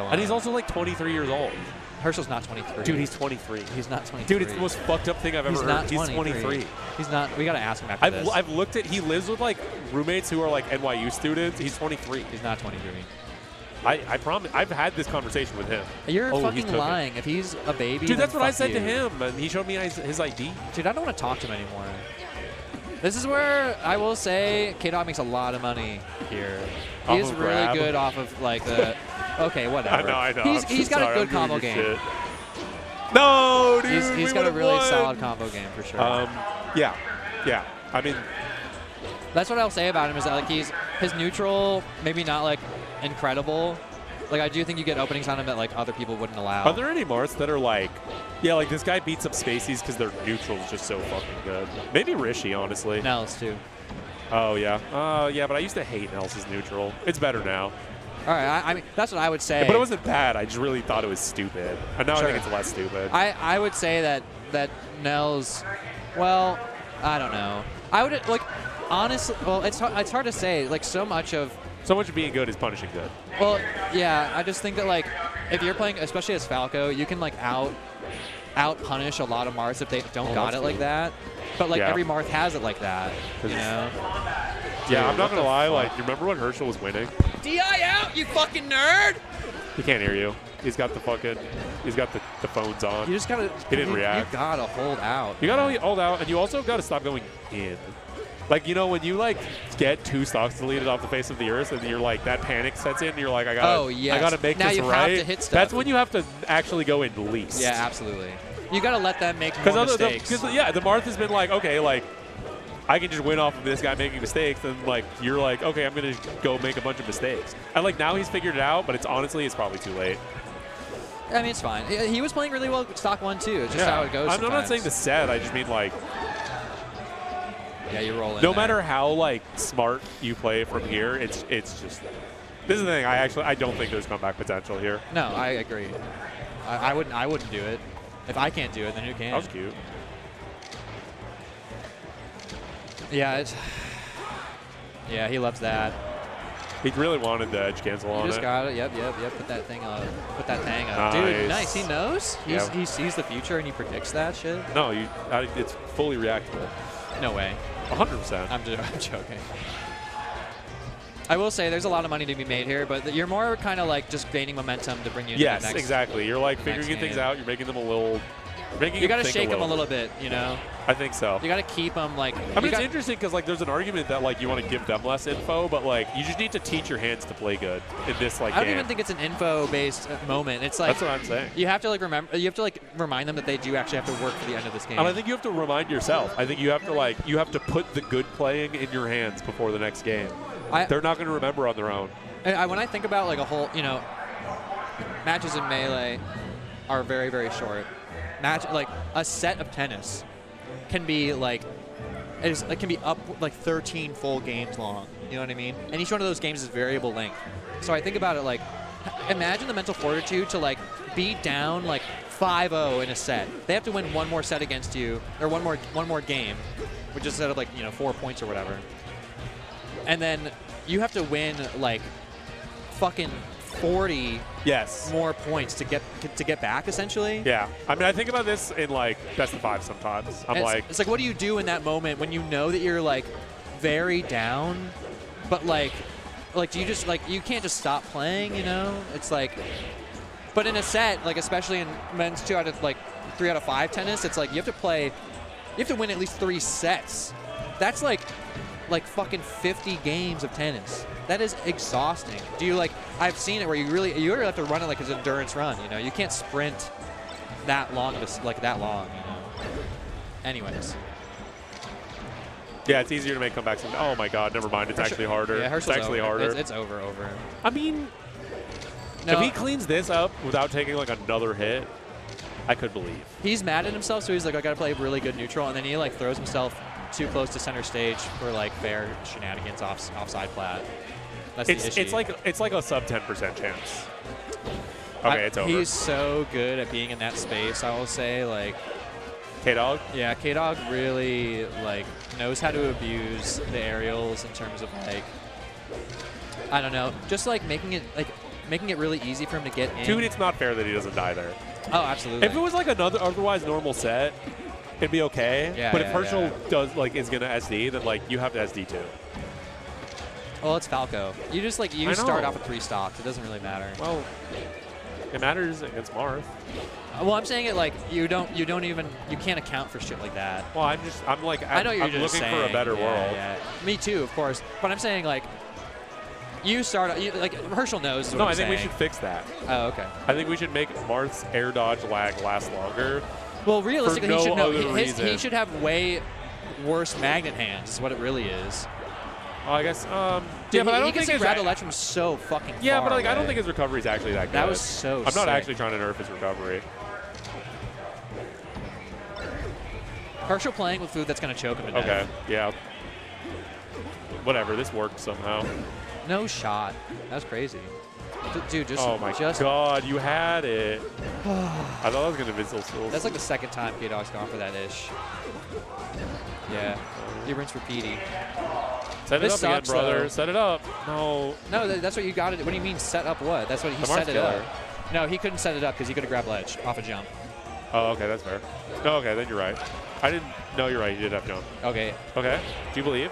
And he's also like 23 years old. Herschel's not 23. Dude, he's 23. He's not 23. Dude, it's the most fucked up thing I've ever heard. He's 23. He's not. We got to ask him after this. I've looked at, he lives with like roommates who are like NYU students. He's 23. He's not 23. I promise. I've had this conversation with him. You're fucking lying. If he's a baby, dude, that's what I said you. to him, and he showed me his ID. Dude, I don't want to talk to him anymore. This is where I will say kdog makes a lot of money here. He's really good off of like the. Okay, whatever. I know. He's got a good combo game. Shit. No, dude. He's got a really solid combo game for sure. Yeah. I mean, that's what I'll say about him is that like his neutral maybe not like incredible. Like I do think you get openings on him that like other people wouldn't allow. Are there any Marths that are like, yeah, like this guy beats up Spaceys because their neutral is just so fucking good? Maybe Rishi, honestly. Nels too. Oh yeah. Yeah, but I used to hate Nels' neutral. It's better now. All right, I mean that's what I would say. But it wasn't bad. I just really thought it was stupid. And now I think it's less stupid. I would say that Nels, well, I don't know. I would like honestly. Well, it's hard to say. Like so much of being good is punishing good. Well, yeah. I just think that like if you're playing, especially as Falco, you can like out punish a lot of Marths if they don't got it like that. But like every Marth has it like that. You know. Yeah, I'm not gonna lie. Like, you remember when Herschel was winning? DI out, you fucking nerd! He can't hear you. He's got the phones on. You just gotta. He didn't react. You gotta hold out. You gotta hold out, and you also gotta stop going in. Like, you know, when you like get 2 stocks deleted off the face of the earth, and you're like that panic sets in, and you're like, I gotta make now this you right. Have to hit stuff. That's when you have to actually go in least. Yeah, absolutely. You gotta let them make more mistakes. Because the Marth has been like, okay, like. I can just win off of this guy making mistakes, and like you're like, okay, I'm gonna go make a bunch of mistakes. And like now he's figured it out, but it's probably too late. I mean, it's fine. He was playing really well stock 1 too. It's just how it goes. I'm not saying the set. I just mean like. Yeah, you roll in. No matter how like smart you play from here, it's just. This is the thing. I don't think there's comeback potential here. No, I agree. I wouldn't do it. If I can't do it, then who can? That was cute. Yeah, he loves that. He really wanted the edge cancel on it. You just got it. Yep. Put that thing up. Put that thing up. Nice. Dude, nice. He knows. He sees the future and he predicts that shit. No, it's fully reactable. No way. 100%. I'm joking. I will say there's a lot of money to be made here, but you're more kind of like just gaining momentum to bring you into the next. Yes, exactly. You're like figuring things out. You're making them a little. You got to shake them a little bit, you know? I think so. You got to keep them like. I mean, it's interesting because like there's an argument that like you want to give them less info, but like you just need to teach your hands to play good in this like. I don't even think it's an info-based moment. It's like that's what I'm saying. You have to like remember. You have to like remind them that they do actually have to work for the end of this game. And I think you have to remind yourself. I think you have to put the good playing in your hands before the next game. They're not going to remember on their own. And when I think about like a whole, you know, matches in Melee are very, very short. Like a set of tennis can be like it can be up like 13 full games long. You know what I mean? And each one of those games is variable length. So I think about it like, imagine the mental fortitude to like be down like 5-0 in a set. They have to win one more set against you, or one more game, which is instead of like 4 points or whatever. And then you have to win like fucking 40 more points to get back, essentially. Yeah. I mean, I think about this in like best of 5 sometimes. It's like, what do you do in that moment when you know that you're like very down, but like do you just like, you can't just stop playing, you know? It's like, but in a set, like especially in men's 3 out of 5 tennis, it's like you have to win at least 3 sets. That's like fucking 50 games of tennis. That is exhausting. Do you like? I've seen it where you really have to run it like an endurance run. You know, you can't sprint that long, You know. Anyways. Yeah, it's easier to make comebacks. Oh my God, never mind. It's actually harder. Yeah, it's actually harder. It's over. I mean, if he cleans this up without taking like another hit, I could believe. He's mad at himself, so he's like, I gotta play really good neutral, and then he like throws himself too close to center stage for like fair shenanigans offside plat. That's the issue. It's like a sub 10% chance. Okay, it's over. He's so good at being in that space. I will say, like, kdog. Yeah, kdog really like knows how to abuse the aerials in terms of like, I don't know, just like making it like making it really easy for him to get in. Dude, it's not fair that he doesn't die there. Oh, absolutely. If it was like another otherwise normal set, it'd be okay. Yeah, but if yeah, Herschel yeah. does like is gonna SD, then like you have to SD too. Well, it's Falco. You just like I start know. off with 3 stocks. It doesn't really matter. Well, it matters against Marth. Well, I'm saying it like you can't account for shit like that. Well, I'm like I know you're I'm just looking saying, for a better world. Yeah. Me too, of course. But I'm saying like you start like Herschel knows. Is what No, I'm I think we saying. should fix that. Oh, okay. I think we should make Marth's air dodge lag last longer. Well, realistically, no he should know. other He reason. should have way worse magnet hands. Is what it really is. Oh, I guess. Dude, yeah, but I don't he can think see his Rattle from so fucking yeah, far but like I don't away. think his recovery is actually that good. That was so I'm not sick. actually trying to nerf his recovery. Herschel playing with food that's gonna choke him to death. Okay, yeah. Whatever, this worked somehow. No shot. That was crazy. Dude, just Oh my just, god, you had it. I thought I was gonna Visual Schools. That's like the second time kdog's gone for that ish. Yeah. He rinse repeaty. Set it This up again, sucks, brother. though. Set it up. No. No, that's what you got to do. What do you mean set up what? That's what he The set it Marth up. No, he couldn't set it up because he could have grabbed ledge off a jump. Oh, okay, that's fair. No, okay, then you're right. I didn't. No, you're right. You did have jump. Okay. Okay. Do you believe?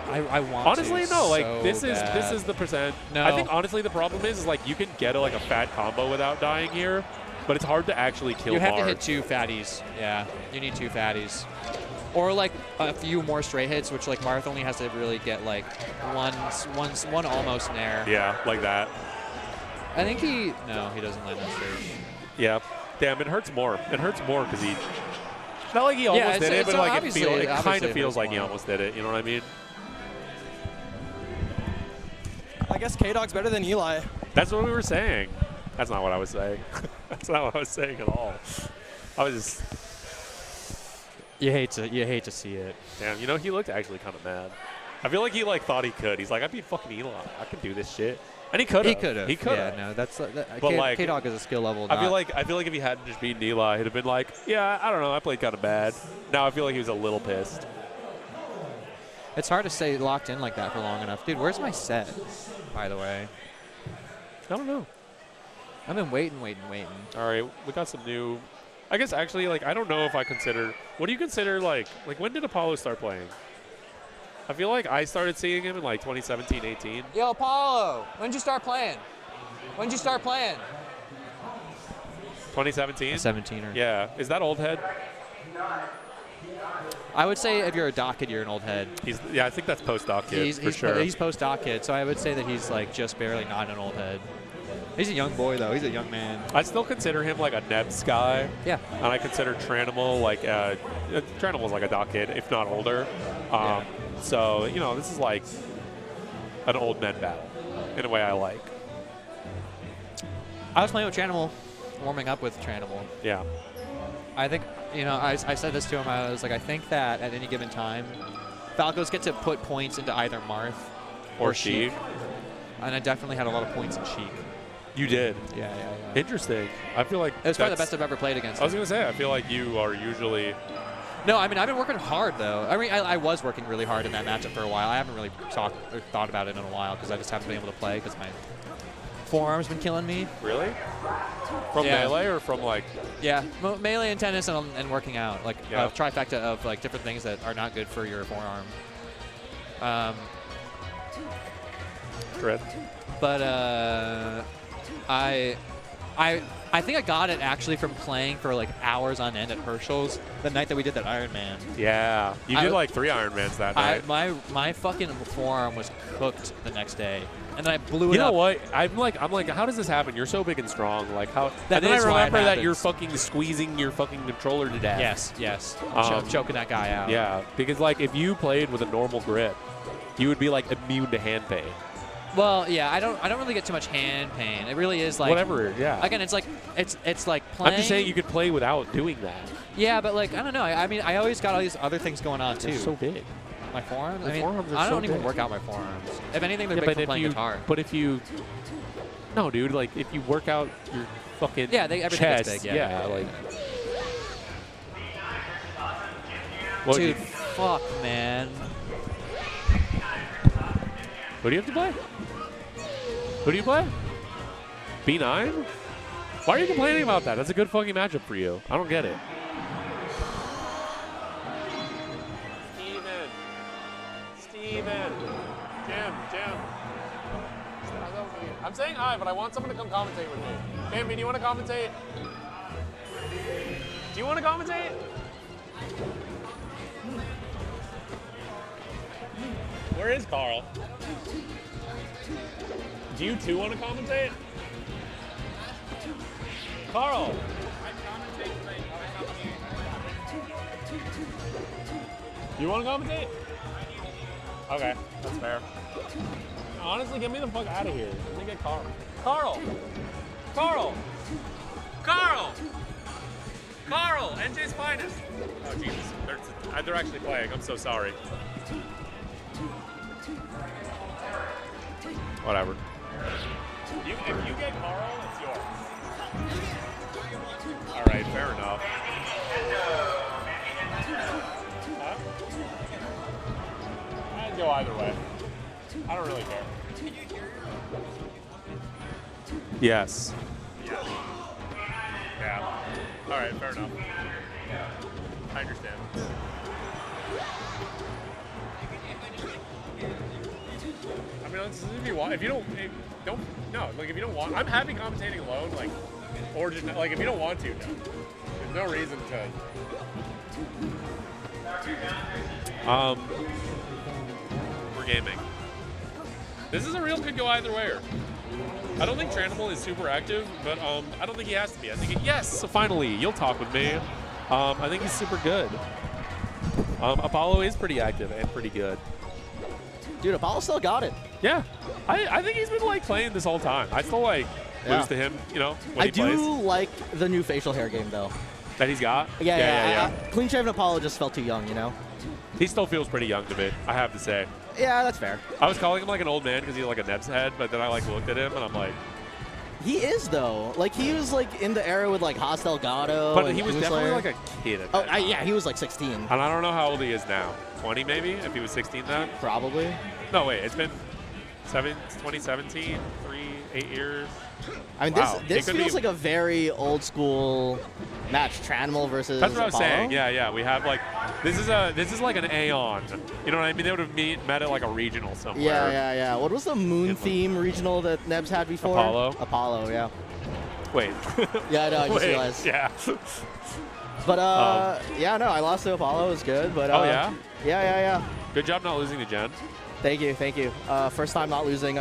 I want Honestly, to no. Like so this bad. is the percent. No. I think honestly the problem is like you can get like a fat combo without dying here, but it's hard to actually kill. You have Marth. to hit 2 fatties. Yeah, you need 2 fatties. Or like a few more straight hits, which like Marth only has to really get like one almost nair. Yeah, like that. I think he doesn't land that stage. Yeah. Damn, it hurts more. It hurts more because he. Not like he almost did it, it's but like obviously- it kind obviously of it feels hurts like he more. almost did it. You know what I mean? I guess kdog's better than Eli. That's what we were saying. That's not what I was saying. That's not what I was saying at all. I was just. You hate to see it. Damn, you know, he looked actually kind of mad. I feel like he like thought he could. He's like, I beat fucking Eli. I can do this shit. And he could have. He could have. He could have. Yeah, no, that's But like, kdog is a skill level. I feel like if he hadn't just beaten Eli, he'd have been like, yeah, I don't know, I played kind of bad. Now I feel like he was a little pissed. it's hard to stay locked in like that for long enough. Dude, where's my set? By the way, I don't know. I've been waiting. All right, we got some new. I guess actually, like, I don't know if I consider. What do you consider like when did Apollo start playing? I feel like I started seeing him in like 2017, 18. Yo, Apollo, when'd you start playing? 2017. 17er. Yeah, is that old head? I would say if you're a doc kid, you're an old head. I think that's post doc kid for sure. He's post doc kid, so I would say that he's like just barely not an old head. He's a young boy though. He's a young man. I still consider him like a Nebs guy. Yeah. And I consider Tranimal like Tranimal's like a doc kid, if not older. Yeah. So you know, this is like an old men battle in a way I like. I was playing with Tranimal, warming up with Tranimal. Yeah. I think, I said this to him. I was like, I think that at any given time, Falcos get to put points into either Marth Or Sheik. And I definitely had a lot of points in Sheik. You did. Yeah. Interesting. I feel like It was probably the best I've ever played against I was him. gonna say I feel like you are usually. No, I mean, I've been working hard, though. I mean, I was working really hard in that matchup for a while. I haven't really thought about it in a while because I just haven't been able to play because my forearm's been killing me. Really? From Yeah. Melee or from like? Yeah, melee and tennis and working out. Like Yeah. a trifecta of like different things that are not good for your forearm. Correct. But I think I got it actually from playing for like hours on end at Herschel's the night that we did that Ironman. Yeah. You did like 3 Ironmans that night. My fucking forearm was cooked the next day, and then I blew it up. You know what? I'm like, how does this happen? You're so big and strong. Like how? That and then I is why it remember that you're happens. fucking squeezing your fucking controller to death. Yes. Choking that guy out. Yeah, because like if you played with a normal grip, you would be like immune to hand pain. Well, yeah, I don't really get too much hand pain. It really is like Whatever. Yeah. Again, it's like playing. I'm just saying you could play without doing that. Yeah, but like I don't know. I mean, I always got all these other things going on too. They're so big. My forearms. The I mean, forearms are I don't so even big. work out my forearms. If anything, they're Yeah, big but from if playing you, guitar. but if you, no, dude, like if you work out your fucking Everything chest, gets big. Yeah. like. What, Dude, fuck, man. Who do you have to play? Who do you play? B9? Why are you complaining about that? That's a good fucking matchup for you. I don't get it. Steven. Jim. I'm saying hi, but I want someone to come commentate with me. Bambi, do you want to commentate? Do you want to commentate? Where is Carl? Do you too want to commentate? Carl! You want to commentate? Okay, that's fair. Honestly, get me the fuck out of here. Let me get Carl. Carl! NJ's finest! Oh, Jesus. They're actually playing. I'm so sorry. Whatever. If you get Carl, it's yours. All right, fair enough. Huh? I'd go either way. I don't really care. Yes. Yeah. All right, fair enough. I understand. I mean, if you want, if you don't want, I'm happy commentating alone, like, or just, like, if you don't want to, no. There's no reason to. We're gaming. This is a real could go either way. I don't think Tranimal is super active, but I don't think he has to be. I think yes, so finally, you'll talk with me. I think he's super good. Apollo is pretty active and pretty good. Dude, Apollo still got it. Yeah, I think he's been like playing this whole time. I still like lose to him, you know, when I he plays. do like the new facial hair game though. That he's got? Yeah. Clean shaven Apollo just felt too young, you know? He still feels pretty young to me, I have to say. Yeah, that's fair. I was calling him like an old man because he had like a Neb's head, but then I like looked at him and I'm like. He is though. Like he was like in the era with like Haas Delgado. But he was definitely Slayer. like a kid at that time. Yeah, he was like 16. And I don't know how old he is now. 20 maybe, if he was 16 then? Probably. No, wait, it's been 2017, 8 years. I mean, Wow. this feels like a very old school match. Tranimal versus That's what I was Apollo. saying. Yeah. We have like this is like an Aeon. You know what I mean? They would have met at like a regional somewhere. Yeah. What was the moon theme regional that Nebs had before? Apollo, yeah. Wait. Yeah, no, I just realized. Yeah. But yeah, no, I lost to Apollo. It was good. But oh yeah. Yeah. Good job not losing to Jen. Thank you. First time not losing